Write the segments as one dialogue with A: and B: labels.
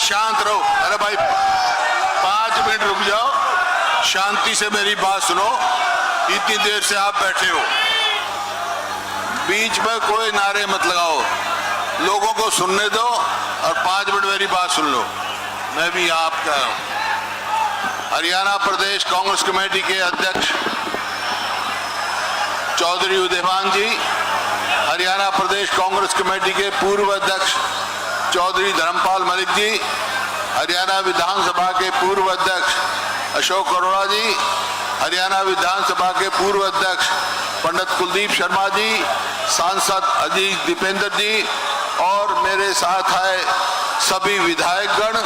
A: शांत रहो। अरे भाई 5 मिनट रुक जाओ, शांति से मेरी बात सुनो। इतनी देर से आप बैठे हो, बीच में कोई नारे मत लगाओ, लोगों को सुनने दो और 5 मिनट मेरी बात सुन लो। मैं भी आप कह रहा हूं, हरियाणा प्रदेश कांग्रेस कमेटी के अध्यक्ष चौधरी उदयभान जी, हरियाणा प्रदेश कांग्रेस कमेटी के पूर्व अध्यक्ष चौधरी धर्मपाल मलिक जी, हरियाणा विधानसभा के पूर्व अध्यक्ष अशोक अरोड़ा जी, हरियाणा विधानसभा के पूर्व अध्यक्ष पंडित कुलदीप शर्मा जी, सांसद अजीत दीपेंद्र जी और मेरे साथ है सभी विधायकगण,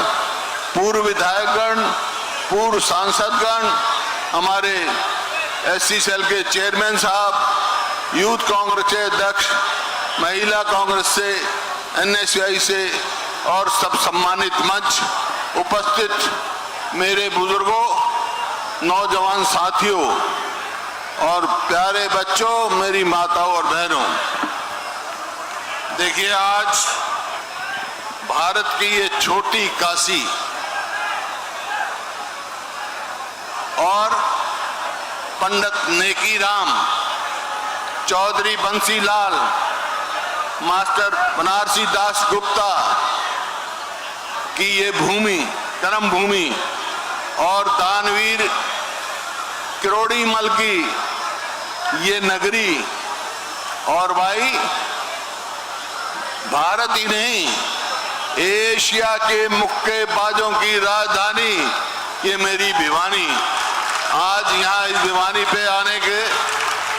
A: पूर्व विधायकगण, पूर्व सांसदगण, हमारे एससी सेल के चेयरमैन साहब, यूथ कांग्रेस के अध्यक्ष, महिला कांग्रेस से, एनएसयूआई से और सब सम्मानित मंच उपस्थित मेरे बुजुर्गों, नौजवान साथियों और प्यारे बच्चों, मेरी माताओं और बहनों, देखिए आज भारत की ये छोटी काशी और पंडित नेकीराम, चौधरी बंसीलाल, मास्टर बनारसी दास गुप्ता की ये भूमि, कर्म भूमि और दानवीर किरोड़ीमल की ये नगरी और भाई भारत ही नहीं, एशिया के मुक्केबाजों की राजधानी ये मेरी भिवानी। आज यहाँ इस भिवानी पे आने के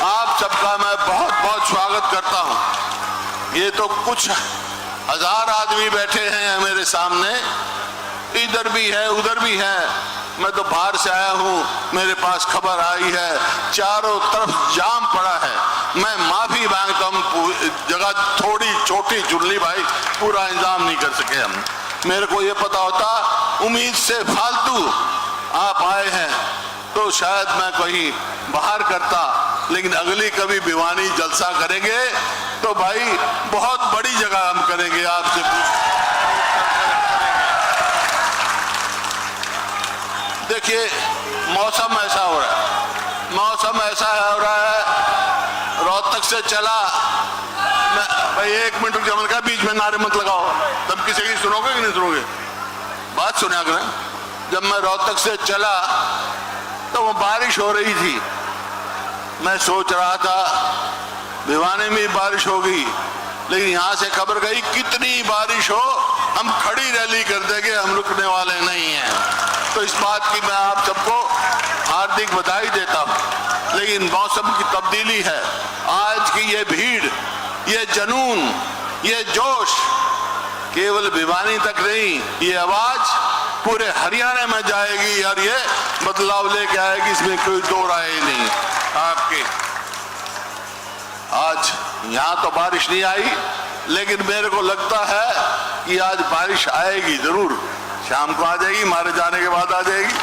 A: आप सबका मैं बहुत बहुत स्वागत करता हूँ। ये तो कुछ हजार आदमी बैठे हैं मेरे सामने, इधर भी है उधर भी है। मैं तो बाहर से आया हूँ, मेरे पास खबर आई है चारों तरफ जाम पड़ा है। मैं माफी मांगता हूँ, जगह थोड़ी छोटी चुनली भाई, पूरा इंतजाम नहीं कर सके हम। मेरे को ये पता होता, उम्मीद से फालतू आप आए हैं तो शायद मैं कहीं बाहर करता, लेकिन अगली कभी भिवानी जलसा करेंगे तो भाई बहुत बड़ी जगह हम करेंगे आपसे। देखिए मौसम ऐसा हो रहा है, मौसम ऐसा हो रहा है, रोहतक से चला मैं भाई 1 मिनट जमन का बीच में नारे मत लगाओ, तब किसी की सुनोगे कि नहीं सुनोगे? बात सुना करें। जब मैं रोहतक से चला तो वो बारिश हो रही थी, मैं सोच रहा था भिवानी में बारिश होगी, लेकिन यहाँ से खबर गई कितनी बारिश हो हम खड़ी रैली कर देंगे, हम रुकने वाले नहीं हैं। तो इस बात की मैं आप सबको हार्दिक बधाई देता हूँ। लेकिन मौसम की तब्दीली है, आज की ये भीड़, ये जुनून, ये जोश केवल भिवानी तक नहीं, ये आवाज पूरे हरियाणा में जाएगी और ये बदलाव लेके आएगी, इसमें कोई दो राय नहीं। आपके आज यहाँ तो बारिश नहीं आई, लेकिन मेरे को लगता है कि आज बारिश आएगी जरूर, शाम को आ जाएगी, मारे जाने के बाद आ जाएगी,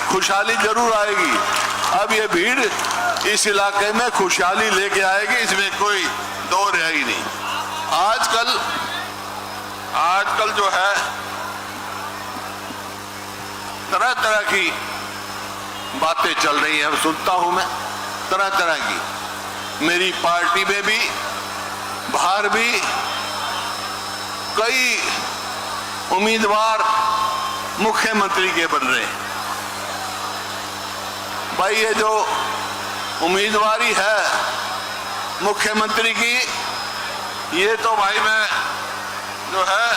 A: खुशहाली जरूर आएगी। अब ये भीड़ इस इलाके में खुशहाली लेके आएगी, इसमें कोई दो राय ही नहीं। आजकल जो है तरह तरह की बातें चल रही हैं, सुनता हूं मैं तरह तरह की। मेरी पार्टी में भी, बाहर भी कई उम्मीदवार मुख्यमंत्री के बन रहे हैं। भाई ये जो उम्मीदवारी है मुख्यमंत्री की, ये तो भाई मैं जो है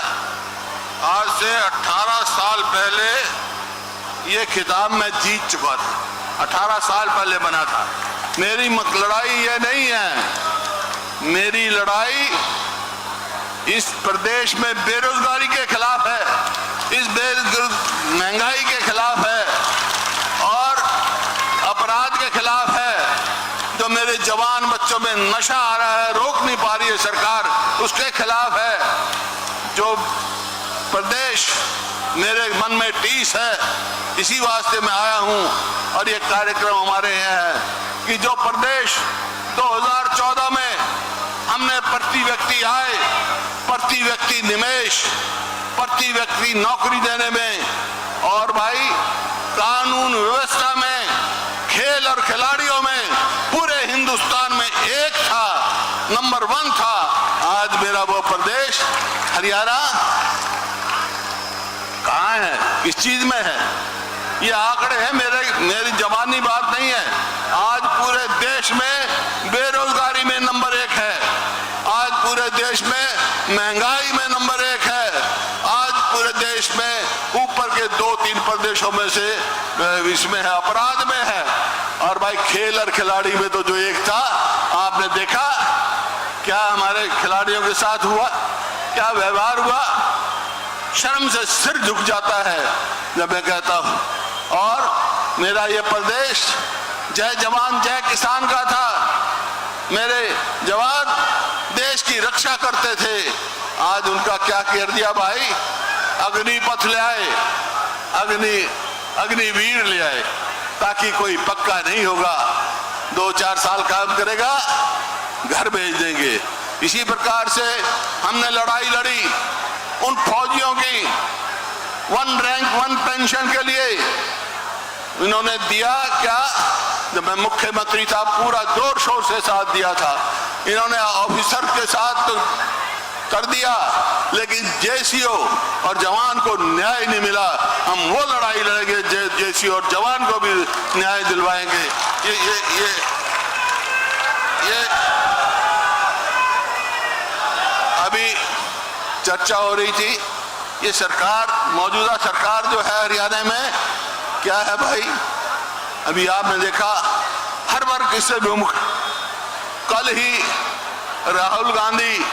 A: आज से 18 साल पहले ये खिताब मैं जीत चुका था, 18 साल पहले बना था। मेरी लड़ाई ये नहीं है, मेरी लड़ाई इस प्रदेश में बेरोजगारी के खिलाफ है, इस महंगाई के खिलाफ है और अपराध के खिलाफ है। जो मेरे जवान बच्चों में नशा आ रहा है, रोक नहीं पा रही है सरकार, उसके खिलाफ है। जो प्रदेश मेरे मन में टीस है, इसी वास्ते मैं आया हूं और ये कार्यक्रम हमारे यहाँ है कि जो प्रदेश 2014 में हमने प्रति व्यक्ति आय, प्रति व्यक्ति निवेश, प्रति प्रति व्यक्ति नौकरी देने में और भाई कानून व्यवस्था में, खेल और खिलाड़ियों में पूरे हिंदुस्तान में एक था, नंबर 1 था। आज मेरा वो प्रदेश हरियाणा कहाँ है, किस चीज में है? ये आंकड़े हैं, मेरी जवानी बात नहीं है। आज पूरे देश में बेरोजगारी में नंबर 1 है, आज पूरे देश में महंगाई में नंबर 1 है, आज पूरे देश में ऊपर के 2-3 प्रदेशों में से इसमें है, अपराध में है। और भाई खेल और खिलाड़ी में तो जो एक था, आपने देखा क्या हमारे खिलाड़ियों के साथ हुआ, क्या व्यवहार हुआ। शर्म से सिर झुक जाता है जब मैं कहता हूं। और मेरा ये प्रदेश जय जवान जय किसान का था। मेरे जवान देश की रक्षा करते थे। आज उनका क्या कर दिया भाई, अग्निपथ ले आए, अग्निवीर ले आए, ताकि कोई पक्का नहीं होगा, 2-4 साल काम करेगा, घर भेज देंगे। इसी प्रकार से हमने लड़ाई लड़ी उन फौजियों की 1 रैंक 1 पेंशन के लिए। इन्होंने दिया क्या, जब मैं मुख्यमंत्री था पूरा जोर शोर से साथ दिया था। इन्होंने ऑफिसर के साथ तो कर दिया, लेकिन जेसीओ और जवान को न्याय नहीं मिला। हम वो लड़ाई लड़ेंगे, जेसीओ और जवान को भी न्याय दिलवाएंगे। ये अभी चर्चा हो रही थी, ये सरकार, मौजूदा सरकार जो है हरियाणा में, क्या है भाई, अभी आपने देखा हर वर्ग इससे विमुख। कल ही राहुल गांधी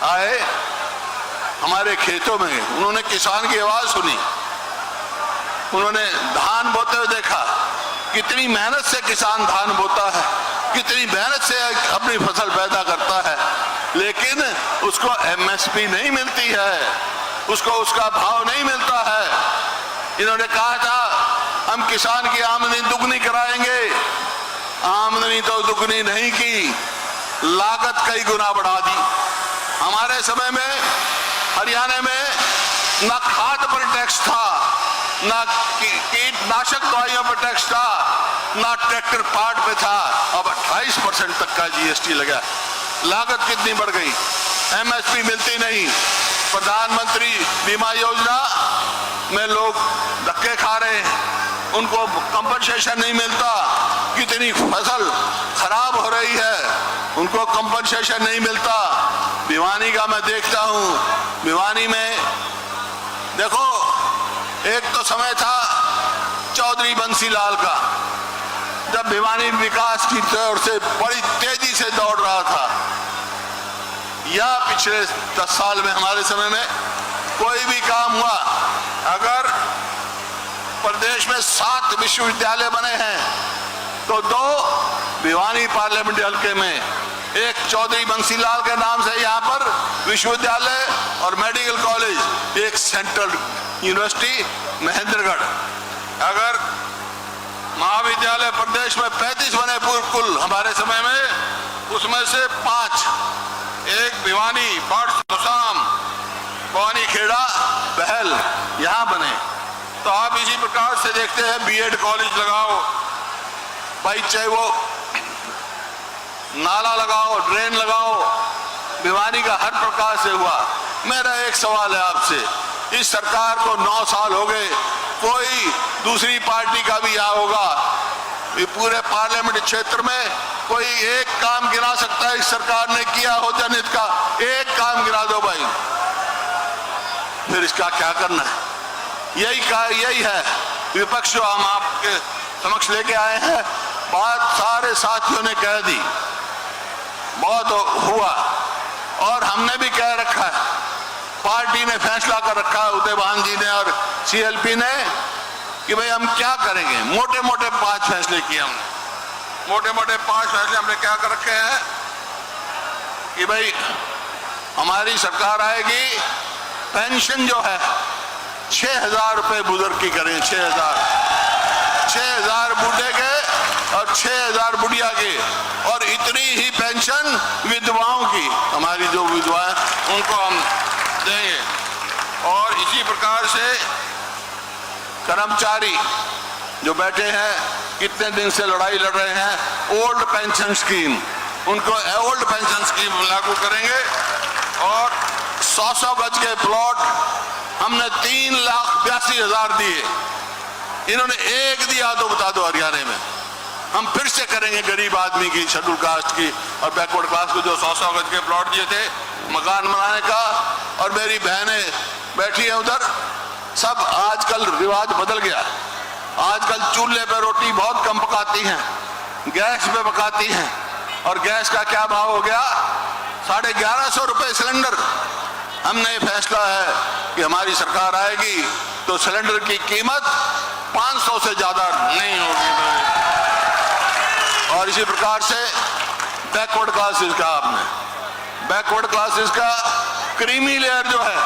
A: आए हमारे खेतों में, उन्होंने किसान की आवाज सुनी, उन्होंने धान बोते हुए देखा, कितनी मेहनत से किसान धान बोता है, कितनी मेहनत से अपनी फसल पैदा करता है, लेकिन उसको एमएसपी नहीं मिलती है, उसको उसका भाव नहीं मिलता है। इन्होंने कहा था हम किसान की आमदनी दुगनी कराएंगे, आमदनी तो दुगनी नहीं की, लागत कई गुना बढ़ा दी। हमारे समय में हरियाणा में ना खाद पर टैक्स था, ना कीटनाशक दवाइयों पर टैक्स था, ना ट्रैक्टर पार्ट पे था। अब 28% तक का जीएसटी लगा। लागत कितनी बढ़ गई, एमएसपी मिलती नहीं। प्रधानमंत्री बीमा योजना में लोग धक्के खा रहे हैं, उनको कंपनसेशन नहीं मिलता। कितनी फसल खराब हो रही है, उनको कंपनसेशन नहीं मिलता। भिवानी का मैं देखता हूं, भिवानी में देखो, एक तो समय था चौधरी बंसीलाल का, जब भिवानी विकास की ओर से बड़ी तेजी से दौड़ रहा था, या पिछले 10 साल में हमारे समय में कोई भी काम हुआ, अगर प्रदेश में 7 विश्वविद्यालय बने हैं तो 2 भिवानी पार्लियामेंट हल्के में, एक चौधरी बंसीलाल के नाम से यहाँ पर विश्वविद्यालय और मेडिकल कॉलेज, एक सेंट्रल यूनिवर्सिटी महेंद्रगढ़। अगर महाविद्यालय प्रदेश में 35 बने कुल हमारे समय में, उसमें से 5, एक भिवानी, बाड़सुसाम, भवानी खेड़ा, बहल यहाँ बने। तो आप इसी प्रकार से देखते हैं, बीएड कॉलेज लगाओ भाई, चाहे वो नाला लगाओ, ड्रेन लगाओ, भिवानी का हर प्रकार से हुआ। मेरा एक सवाल है आपसे, इस सरकार को 9 साल हो गए, कोई दूसरी पार्टी का भी यहाँ होगा, ये पूरे पार्लियामेंट क्षेत्र में कोई एक काम गिना सकता है इस सरकार ने किया हो जनहित का? एक काम गिना दो भाई, फिर इसका क्या करना है? यही है विपक्ष जो हम आपके समक्ष लेके आए हैं। बात सारे साथियों ने कह दी, बहुत हुआ, और हमने भी कह रखा है, पार्टी ने फैसला कर रखा है, उदयभान जी ने और सीएलपी ने, कि भाई हम क्या करेंगे। मोटे मोटे 5 फैसले किए हमने, मोटे मोटे 5 फैसले हमने क्या कर रखे हैं कि भाई हमारी सरकार आएगी, पेंशन जो है 6,000 रुपए बुजुर्ग की करें, 6,000 बूढ़े के और 6,000 बुढ़िया के, और इतनी ही पेंशन विधवाओं की, हमारी जो विधवाएं उनको हम देंगे। और इसी प्रकार से कर्मचारी जो बैठे हैं, कितने दिन से लड़ाई लड़ रहे हैं, ओल्ड पेंशन स्कीम, उनको ओल्ड पेंशन स्कीम लागू करेंगे। और 100 गज के प्लॉट हमने 3,82,000 दिए, इन्होंने एक दिया तो बता दो हरियाणा में। हम फिर से करेंगे गरीब आदमी की, शेड्यूल कास्ट की और बैकवर्ड क्लास को जो 100 गज के प्लॉट दिए थे मकान बनाने का। और मेरी बहनें बैठी हैं उधर, सब आजकल रिवाज बदल गया। आजकल चूल्हे पे रोटी बहुत कम पकाती हैं, गैस पे पकाती हैं। और गैस का क्या भाव हो गया? 1150 रुपए सिलेंडर। हमने ये फैसला है कि हमारी सरकार आएगी तो सिलेंडर की कीमत 500 से ज्यादा नहीं होगी। और इसी प्रकार से बैकवर्ड क्लासेस का, आपने बैकवर्ड क्लासेस का क्रीमी लेयर जो है,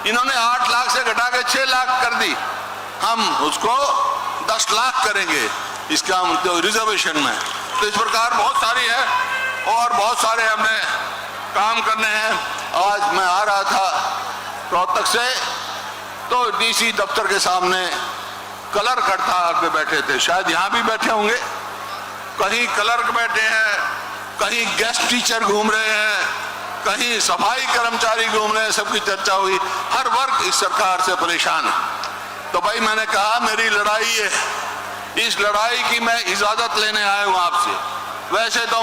A: इन्होंने 8 लाख से घटा के 6 लाख कर दी। हम उसको 10 लाख करेंगे इसका रिजर्वेशन में। तो इस प्रकार बहुत सारी है और बहुत सारे हमने काम करने हैं। आज मैं आ रहा था रोहतक से, तो डीसी दफ्तर के सामने क्लर्क हड़ताल पे बैठे थे, शायद यहाँ भी बैठे होंगे। कहीं क्लर्क बैठे हैं, कहीं गेस्ट टीचर घूम रहे हैं, कहीं सफाई कर्मचारी घूम रहे हैं, सबकी चर्चा हुई। हर वर्ग इस सरकार से परेशान है। तो भाई मैंने कहा मेरी लड़ाई है, इस लड़ाई की मैं इजाजत लेने आया हूं आपसे। वैसे तो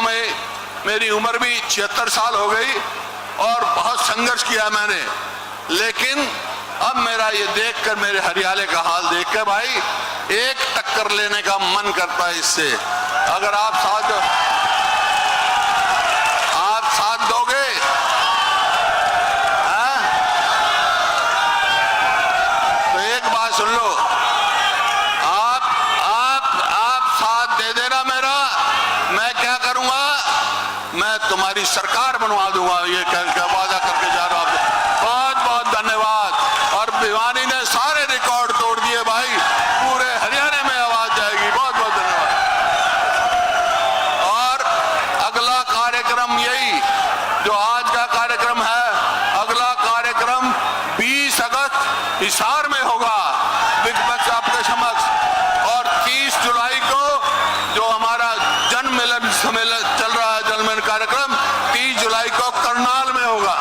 A: मेरी उम्र भी 76 साल हो गई और बहुत संघर्ष किया मैंने, लेकिन अब मेरा ये देखकर, मेरे हरियाणा का हाल देखकर भाई एक टक्कर लेने का मन करता है इससे। अगर आप साथ दोगे, तो एक बात सुन लो, आप साथ दे देना मेरा, मैं क्या करूंगा, मैं तुम्हारी सरकार बनवा दूंगा। ये वादा करके जा रहा हूं। बहुत बहुत धन्यवाद। और भिवानी ने सारे रिकॉर्ड तोड़ दिए भाई, पूरे हरियाणा में आवाज जाएगी। बहुत बहुत धन्यवाद। और अगला कार्यक्रम यही जो आज का कार्यक्रम है, अगला कार्यक्रम 20 अगस्त हिसार में होगा विपक्ष आपके समक्ष। और 30 जुलाई को जो हमारा जन मिलन सम्मेलन चल रहा है, जन मिलन कार्यक्रम 30 जुलाई को करनाल में होगा।